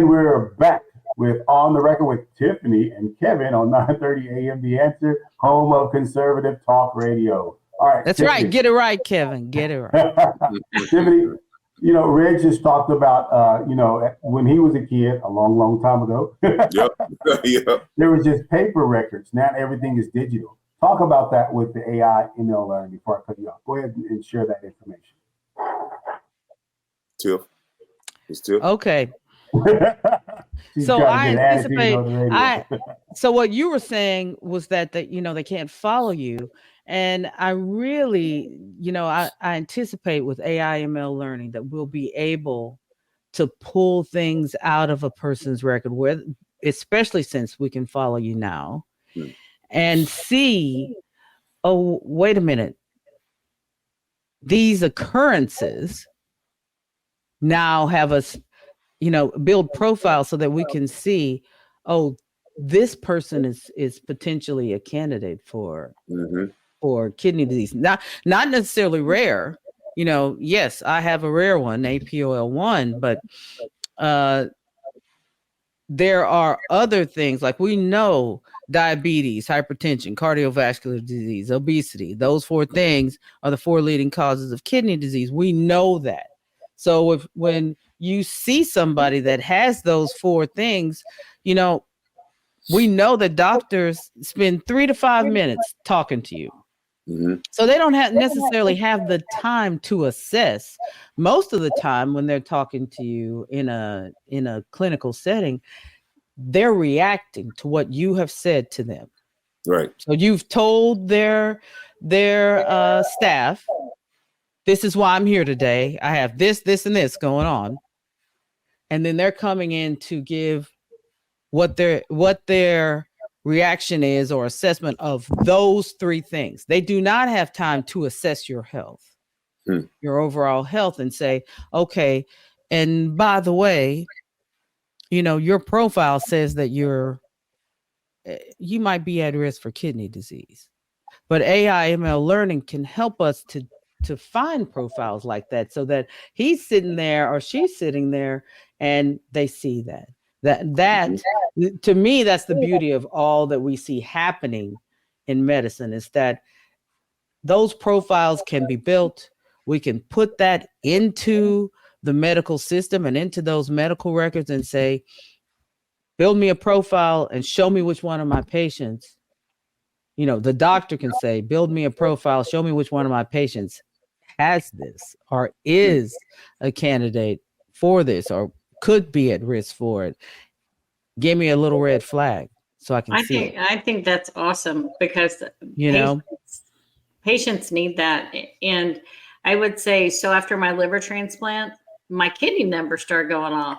we're back with On the Record with Tiffany and Kevin on 9:30 a.m. The Answer, home of conservative talk radio. All right, that's Tiffany. right. Get it right, Kevin. Get it right. Tiffany, Reg just talked about, when he was a kid, a long, long time ago. Yep. There was just paper records. Now everything is digital. Talk about that with the AI ML learning before I cut you off. Go ahead and share that information. Tiff. It's Tiff. Okay. So I anticipate. So what you were saying was that they can't follow you, and I really, I anticipate with AI ML learning that we'll be able to pull things out of a person's record, where, especially since we can follow you now, and see, oh, wait a minute, these occurrences now have us, build profiles so that we can see, oh, this person is potentially a candidate for kidney disease. Not necessarily rare. Yes, I have a rare one, APOL1, but there are other things, like we know diabetes, hypertension, cardiovascular disease, obesity. Those 4 things are the 4 leading causes of kidney disease. We know that. So when you see somebody that has those 4 things, we know that doctors spend 3 to 5 minutes talking to you. So they don't necessarily have the time to assess. Most of the time when they're talking to you in a clinical setting, they're reacting to what you have said to them. Right. So you've told their staff, this is why I'm here today. I have this, and this going on. And then they're coming in to give what their reaction is or assessment of those 3 things. They do not have time to assess your health, your overall health, and say, okay, and by the way, your profile says that you might be at risk for kidney disease. But AI ML learning can help us to find profiles like that, so that he's sitting there or she's sitting there and they see that to me, that's the beauty of all that we see happening in medicine, is that those profiles can be built. We can put that into the medical system and into those medical records and say, build me a profile and show me which one of my patients, the doctor can say, build me a profile, show me which one of my patients has this or is a candidate for this or could be at risk for it. Give me a little red flag so I can see it. I think that's awesome, because patients need that. And I would say, so after my liver transplant, my kidney numbers started going off.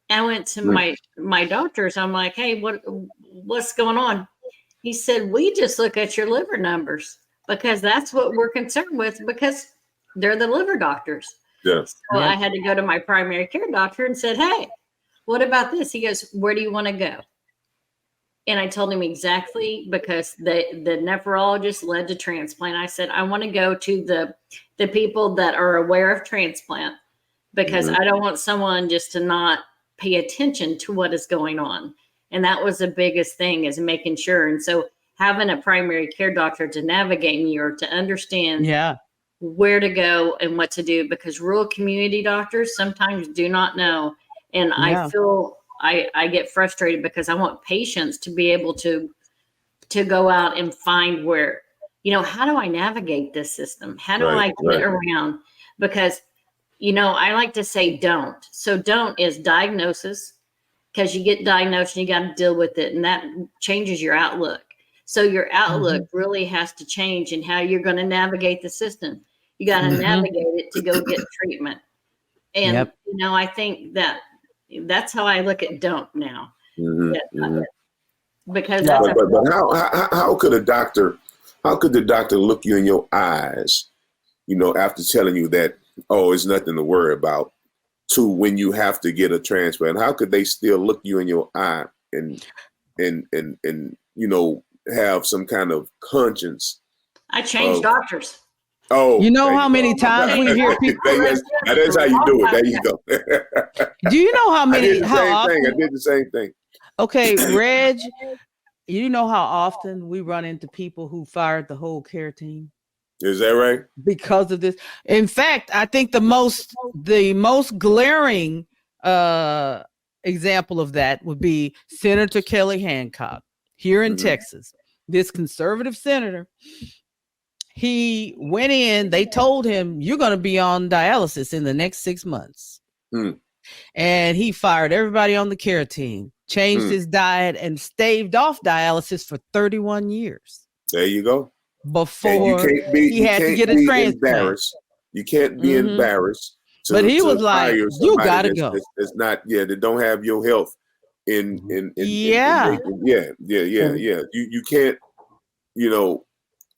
I went to my doctors. I'm like, hey, what's going on? He said, we just look at your liver numbers because that's what we're concerned with, because they're the liver doctors. Yes. So I had to go to my primary care doctor and said, hey, what about this? He goes, where do you want to go? And I told him exactly, because the nephrologist led to transplant. I said, I want to go to the people that are aware of transplant, because I don't want someone just to not pay attention to what is going on. And that was the biggest thing, is making sure. And so having a primary care doctor to navigate me or to understand where to go and what to do, because rural community doctors sometimes do not know. And I feel I get frustrated because I want patients to be able to go out and find where, how do I navigate this system? How do I get around? Because, I like to say don't. So don't is diagnosis, because you get diagnosed and you got to deal with it. And that changes your outlook. So your outlook really has to change in how you're going to navigate the system. You got to navigate it to go get treatment. And, I think that's how I look at don't now. Because but how could the doctor look you in your eyes, after telling you that, oh, it's nothing to worry about, to when you have to get a transplant? How could they still look you in your eye and have some kind of conscience? I changed doctors. Oh, You know there how you many go. times we hear people. That's how you do it. There you go. Do you know how I many? did the How same often? thing. I did the same thing. Okay, Reg, you know how often we run into people who fired the whole care team Is that right? because of this? In fact, I think the most glaring example of that would be Senator Kelly Hancock here in Texas. This conservative senator, he went in, they told him, you're going to be on dialysis in the next 6 months. And he fired everybody on the care team, changed his diet, and staved off dialysis for 31 years. There you go. Before he had to get a transplant. You can't be embarrassed. But he was like, you got to go. It's not, that don't have your health in yeah. You can't,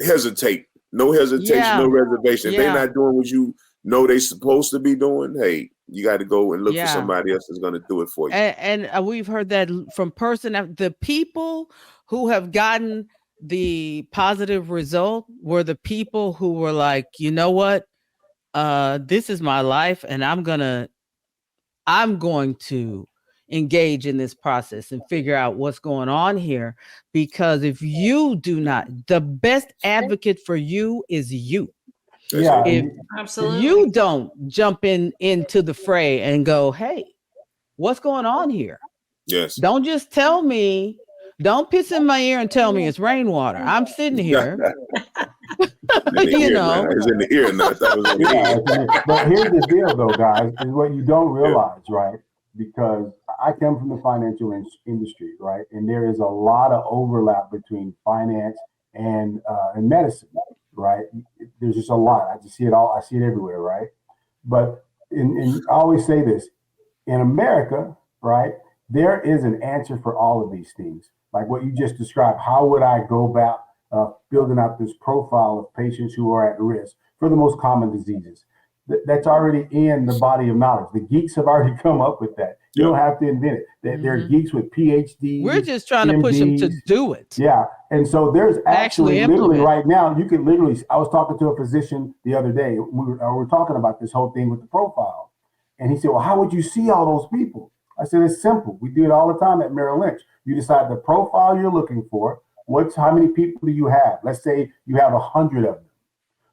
hesitate. No hesitation, no reservation. If they're not doing what you know they're supposed to be doing, hey, you got to go and look for somebody else that's going to do it for you. And we've heard that from the people who have gotten the positive result were the people who were like, you know what, this is my life, and I'm going to engage in this process and figure out what's going on here. Because if you do not, the best advocate for you is you. Yeah, absolutely. You don't jump into the fray and go, hey, what's going on here? Yes. Don't just tell me, don't piss in my ear and tell me it's rainwater. I'm sitting here. You know, it's in the ear now. But here's the deal, though, guys, is what you don't realize, right? Because I come from the financial industry, right? And there is a lot of overlap between finance and medicine, right? There's just a lot. I just see it all. I see it everywhere, right? But I always say this, in America, right, there is an answer for all of these things. Like what you just described, how would I go about building out this profile of patients who are at risk for the most common diseases? That's already in the body of knowledge. The geeks have already come up with that. You don't have to invent it. There are geeks with PhDs. We're just trying to push them to do it. Yeah. And so there's actually literally right now, you can literally, I was talking to a physician the other day. We were talking about this whole thing with the profile. And he said, well, how would you see all those people? I said, it's simple. We do it all the time at Merrill Lynch. You decide the profile you're looking for. How many people do you have? Let's say you have 100 of them.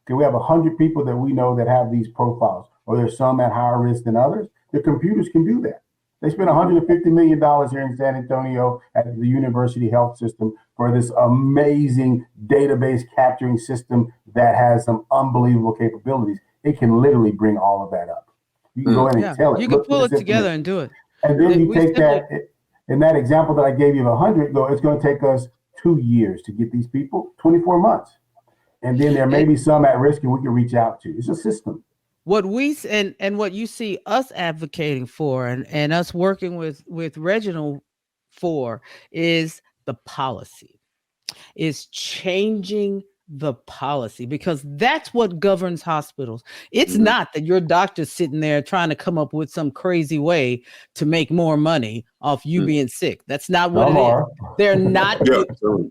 Okay, we have 100 people that we know that have these profiles, or there's some at higher risk than others. The computers can do that. They spent $150 million here in San Antonio at the University Health System for this amazing database capturing system that has some unbelievable capabilities. It can literally bring all of that up. You can go in and tell it. You can pull it together and do it. And then you take that, in that example that I gave you of 100, it's going to take us 2 years to get these people, 24 months. And then there may be some at risk and we can reach out to. It's a system. What we and what you see us advocating for and us working with Reginald for is the policy, is changing the policy, because that's what governs hospitals. It's not that your doctor's sitting there trying to come up with some crazy way to make more money off you being sick. That's not what it is. They're not.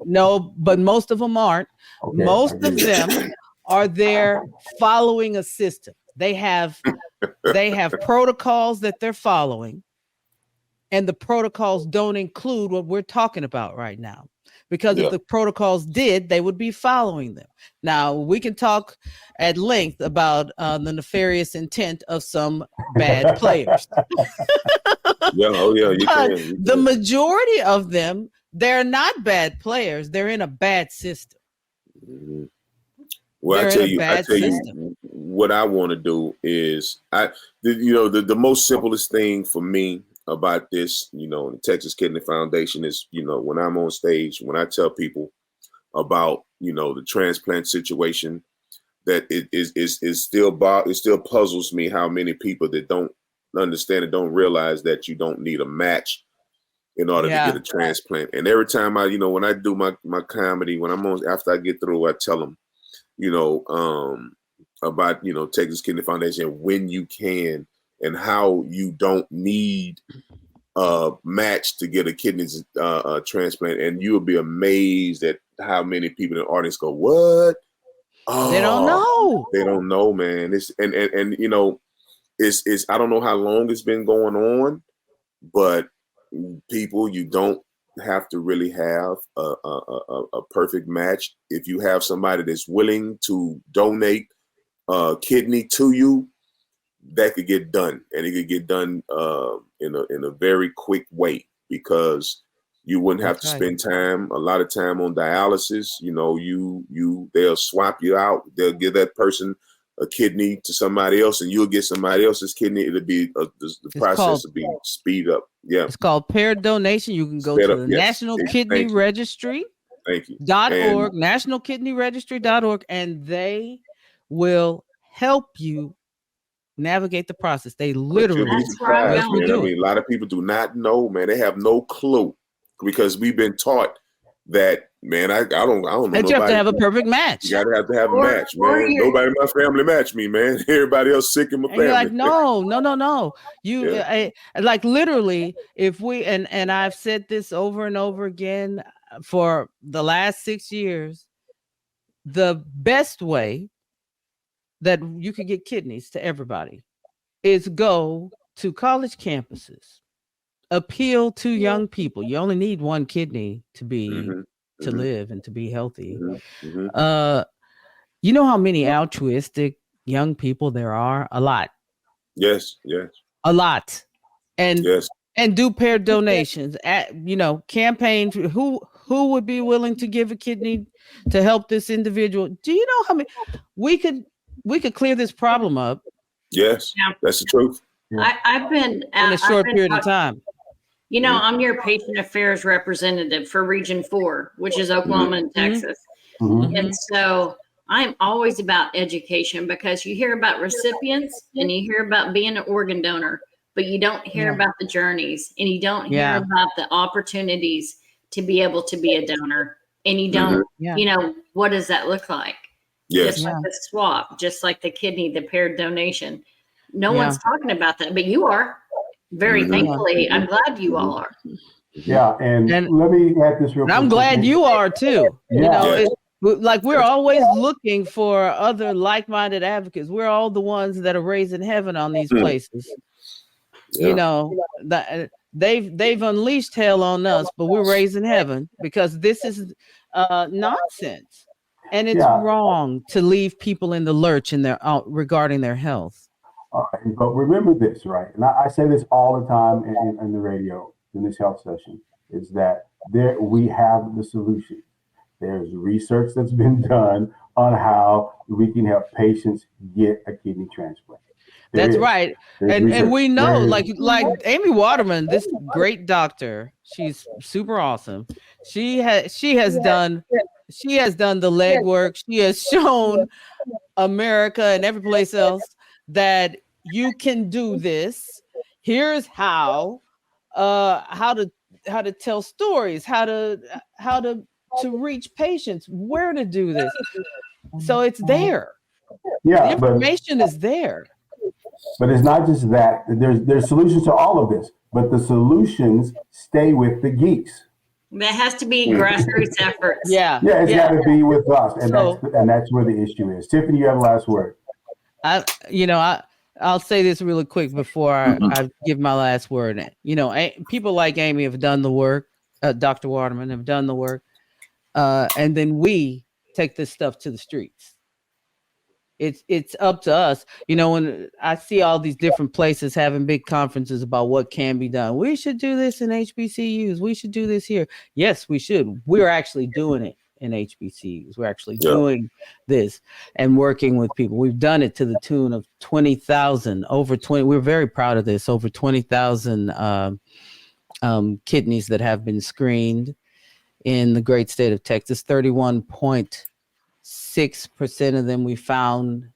No, but most of them aren't. Okay, most of them are there following a system. They have protocols that they're following, and the protocols don't include what we're talking about right now. Because if the protocols did, they would be following them. Now, we can talk at length about the nefarious intent of some bad players. The majority of them, they're not bad players. They're in a bad system. Well, I tell you, what I want to do is, the most simplest thing for me about this, the Texas Kidney Foundation is, when I'm on stage, when I tell people about, the transplant situation, that it still puzzles me how many people that don't understand and don't realize that you don't need a match in order to get a transplant. And every time when I do my comedy, when I'm on, after I get through, I tell them, about, Texas Kidney Foundation, when you can, and how you don't need a match to get a kidney transplant. And you'll be amazed at how many people in the audience go, what? Oh, They don't know. They don't know, man. It's and you know, it's I don't know how long it's been going on, but people, you don't have to really have a perfect match. If you have somebody that's willing to donate a kidney to you, that could get done, and it could get done in a very quick way, because you wouldn't have to spend a lot of time on dialysis. You know, they'll swap you out. They'll give that person a kidney to somebody else, and you'll get somebody else's kidney. It'll be the process will be speed up. Yeah, it's called paired donation. You can go to the National Kidney Registry. Thank you. .org, nationalkidneyregistry.org, and they will help you navigate the process. They literally I mean, a lot of people do not know, man. They have no clue, because we've been taught that, man. I don't know. That you have to have a perfect match. You gotta have to have a match, man. Nobody in my family match me, man. Everybody else sick in my family. You're like, no. You like literally, if we and I've said this over and over again for the last 6 years, the best way that you can get kidneys to everybody is go to college campuses, appeal to young people. You only need one kidney to be to live and to be healthy. You know how many altruistic young people there are? A lot. Yes. A lot. And and do paired donations. Campaign. Who would be willing to give a kidney to help this individual? Do you know how many we could clear this problem up? Yes, that's the truth. I've been in a short period of time. You know, I'm your patient affairs representative for Region 4, which is Oklahoma and Texas. And so I'm always about education, because you hear about recipients and you hear about being an organ donor, but you don't hear about the journeys, and you don't hear about the opportunities to be able to be a donor. And you don't, what does that look like? Yes. Just like the swap, just like the kidney, the paired donation. No one's talking about that, but you are. Very thankfully. I'm glad you all are. Yeah, and let me add this real quick. I'm glad you are too. Like we're always looking for other like-minded advocates. We're all the ones that are raising heaven on these places. You know, they've unleashed hell on us, but we're raising heaven, because this is nonsense. And it's wrong to leave people in the lurch in their regarding their health. All right, but remember this, right? And I say this all the time in the radio, in this health session, is that we have the solution. There's research that's been done on how we can help patients get a kidney transplant. That's right. And we know, like Amy Waterman, this great doctor, she's super awesome. She has done the legwork. She has shown America and every place else that you can do this. Here's how to tell stories, how to reach patients, where to do this. So it's there. Yeah, the information is there. But it's not just that. There's solutions to all of this, but the solutions stay with the geeks. That has to be grassroots efforts. Yeah, it's got to be with us, and that's where the issue is. Tiffany, you have the last word. I'll say this really quick before I give my last word. You know, people like Amy have done the work. Dr. Waterman have done the work, and then we take this stuff to the streets. It's up to us. You know, when I see all these different places having big conferences about what can be done, we should do this in HBCUs. We should do this here. Yes, we should. We're actually doing it in HBCUs. We're actually doing this and working with people. We've done it to the tune of 20,000, over 20. We're very proud of this. Over 20,000 kidneys that have been screened in the great state of Texas. 31.6% of them we found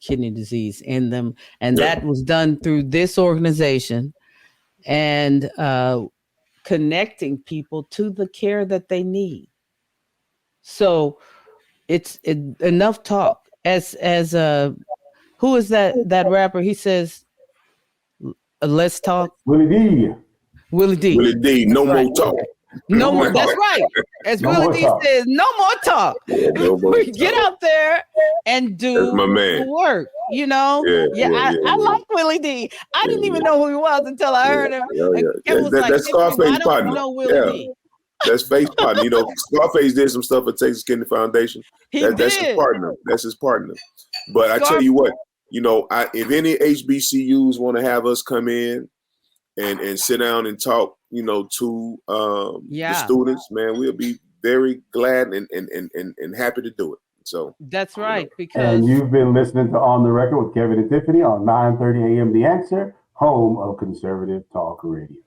kidney disease in them, and that was done through this organization and connecting people to the care that they need. So it's enough talk. As who is that rapper? He says, "Let's talk." Willie D. No more talk. No more. That's right. As No Willie more D talk. says, no more talk. Yeah, no more Get talk. out there and do That's my man. the work. You know? I like Willie D. I didn't even know who he was until I heard him. And Kevin was like, That's Tiffany, why Scarface don't partner. you know Willie D? That's Faith's partner. You know, Scarface did some stuff at Texas Kidney Foundation. That's his partner. That's his partner. But I tell you what, you know, if any HBCUs want to have us come in and sit down and talk, you know, to the students, man, we'll be very glad and happy to do it. So that's right. Because and you've been listening to On the Record with Kevin and Tiffany on 9:30 a.m. The Answer, home of conservative talk radio.